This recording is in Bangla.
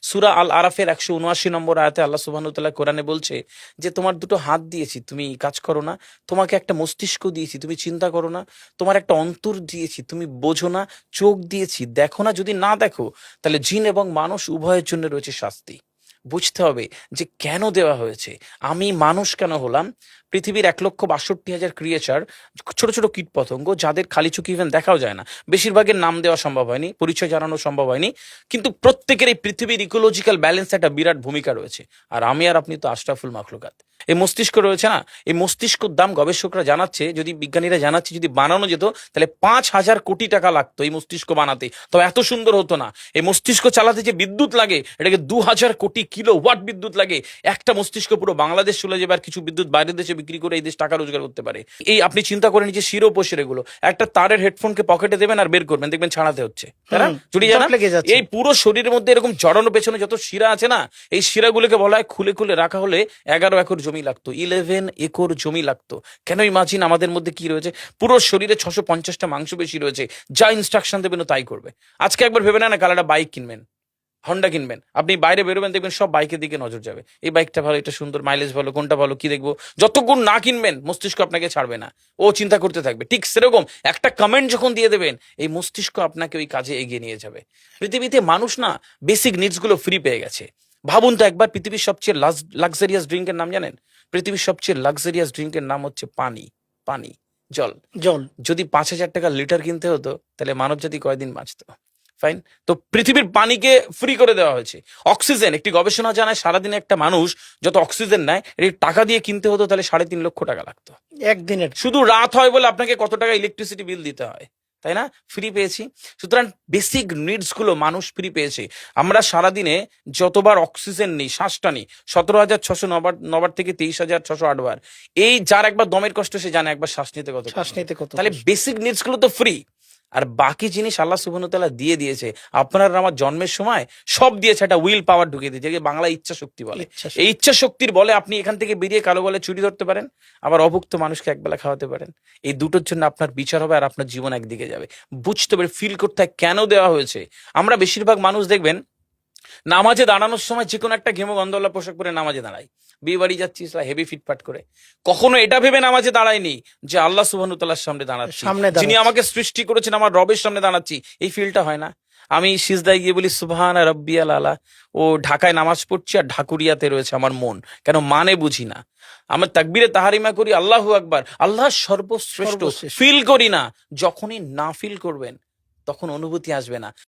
সূরা আল আরাফের 179 নম্বর আয়াতে আল্লাহ সুবহানাহু ওয়া তাআলা কোরআনে বলছে যে তোমার দুটো হাত দিয়েছি, তুমি কাজ করো না। তোমাকে একটা মস্তিষ্ক দিয়েছি, তুমি চিন্তা করো না। তোমার একটা অন্তর দিয়েছি, তুমি বোঝো না। চোখ দিয়েছি, দেখো না। যদি না দেখো তাহলে জিন এবং মানুষ উভয়ের জন্য রয়েছে শাস্তি। বুঝতে হবে যে কেন দেওয়া হয়েছে, আমি মানুষ কেন হলাম। পৃথিবীর 1,62,000 ক্রিয়েচার, ছোট ছোট কীট পতঙ্গ যাদের খালি চোখে ইভেন দেখাও যায় না, বেশিরভাগের নাম দেওয়া সম্ভব হয়নি, পরিচয় জানানো সম্ভব হয়নি, কিন্তু প্রত্যেকের এই পৃথিবীর ইকোলজিক্যাল ব্যালেন্স একটা বিরাট ভূমিকা রয়েছে। আর আমি আর আপনি তো আশরাফুল মাখলুকাত। এই মস্তিষ্ক রয়েছে না, এই মস্তিষ্কর দাম গবেষকরা জানাচ্ছে, যদি বিজ্ঞানীরা জানাচ্ছে, যদি বানানো যেত তাহলে 5,000 কোটি টাকা লাগতো এই মস্তিষ্ক বানাতে। তবে এত সুন্দর হতো না। এই মস্তিষ্ক চালাতে যে বিদ্যুৎ লাগে, এটাকে 2,000 কোটি কিলো ওয়াট বিদ্যুৎ লাগে। একটা মস্তিষ্ক পুরো বাংলাদেশ চলে যাবে, আর কিছু বিদ্যুৎ বাইরের দেশে বিক্রি করে এই দেশ টাকা রোজগার করতে পারে। এই আপনি চিন্তা করে নিচে শিরোপশির এগুলো, একটা তারের হেডফোনকে পকেটে দেবেন আর বের করবেন, দেখবেন ছাড়াতে হচ্ছে, তাই না? জড়িয়ে জানা এই পুরো শরীরের মধ্যে এরকম জড়ানো পেছনে যত শিরা আছে না, এই শিরাগুলোকে বলা হয় খুলে খুলে রাখা হলে 11 একর জমি লাগতো, 11 একর জমি লাগতো। কেন ইমাজিন আমাদের মধ্যে কি রয়েছে, পুরো শরীরে 650টা মাংসপেশি রয়েছে, যা ইনস্ট্রাকশন দেবেন তাই করবে। আজকে একবার ভেবে না কাল একটা বাইক কিনবেন, হন্ডা কিনবেন, আপনি বাইরে বেরোবেন, দেখবেন সব বাইকের দিকে নজর যাবে। এই বাইকটা ভালো, এটা সুন্দর, মাইলেজ ভালো, কোনটা ভালো, কি দেখবো। যতক্ষণ না কিনবেন মস্তিষ্ক আপনাকে ছাড়বে না, ও চিন্তা করতে থাকবে। ঠিক সেরকম একটা কমেন্ট যখন দিয়ে দেবেন, এই মস্তিষ্ক আপনাকে ওই কাজে এগিয়ে নিয়ে যাবে। পৃথিবীতে মানুষ না বেসিক নিডস গুলো ফ্রি পেয়ে গেছে। ভাবুন তো একবার, পৃথিবীর সবচেয়ে লাক্সারিয়াস ড্রিঙ্কের নাম জানেন? পৃথিবীর সবচেয়ে লাক্সারিয়াস ড্রিঙ্কের নাম হচ্ছে পানি। পানি, জল। জল যদি 5,000 টাকা লিটার কিনতে হতো তাহলে মানব জাতি কয়দিন বাঁচতো? ফাইন। তো পৃথিবীর পানিকে ফ্রি করে দেওয়া হয়েছে। অক্সিজেন, একটি গবেষণা জানায় সারাদিনে একটা মানুষ যত অক্সিজেন নেয়, এর টাকা দিয়ে কিনতে হতো তাহলে 3.5 লক্ষ টাকা লাগতো একদিনের। শুধু রাত হয় বলে আপনাকে কত টাকা ইলেকট্রিসিটি বিল দিতে হয়, তাই না? ফ্রি পেয়েছি। সুতরাং বেসিক নিডস গুলো মানুষ ফ্রি পেয়েছে। আমরা সারাদিনে যতবার অক্সিজেন নিই, শ্বাসটা নিই, 17,600 নবার থেকে 23,608 বার। এই যার একবার দমের কষ্ট সে জানে একবার শ্বাস নিতে কত। তাহলে বেসিক নিডস গুলো তো ফ্রি। আর বাকি জিনিস আল্লাহ সুবহানাহু ওয়া তাআলা দিয়ে দিয়েছে। আপনার আমার জন্মের সময় সব দিয়েছে, একটা উইল পাওয়ার ঢুকিয়ে দিয়েছে, যেটাকে বাংলা ইচ্ছা শক্তি বলে। এই ইচ্ছা শক্তির বলে আপনি এখান থেকে বেরিয়ে কালো বলে চুরি ধরতে পারেন, আবার অভুক্ত মানুষকে একবেলা খাওয়াতে পারেন। এই দুটোর জন্য আপনার বিচার হবে আর আপনার জীবন একদিকে যাবে। বুঝতে পারে, ফিল করতে হয় কেন দেওয়া হয়েছে। আমরা বেশিরভাগ মানুষ দেখবেন নামাজে দাঁড়ানোর সময় যে কোনো একটা ঘেমো গন্ধওয়ালা পোশাক পরে নামাজে দাঁড়াই। বিয়ে বাড়ি যাচ্ছি হেভি ফিটফাট করে, কখনো এটা ভেবে নামাজে দাঁড়ায়নি যে আল্লাহ সুবহানাহু ওয়া তাআলার সামনে দাঁড়াচ্ছি, যিনি আমাকে সৃষ্টি করেছেন, আমার রবের সামনে দাঁড়াচ্ছি। এই ফিলটা হয় না। আমি সিজদায় গিয়ে বলি সুবহানা রাব্বিয়াল আলা, ও ঢাকায় নামাজ পড়ছি আর ঢাকুরিয়াতে রয়েছে আমার মন, কেন মানে বুঝি না। আমার তাকবীরে তাহারিমা করি আল্লাহু আকবার, আল্লাহ সর্বশ্রেষ্ঠ, ফিল করি না। যখনই না ফিল করবেন তখন অনুভূতি আসবে না।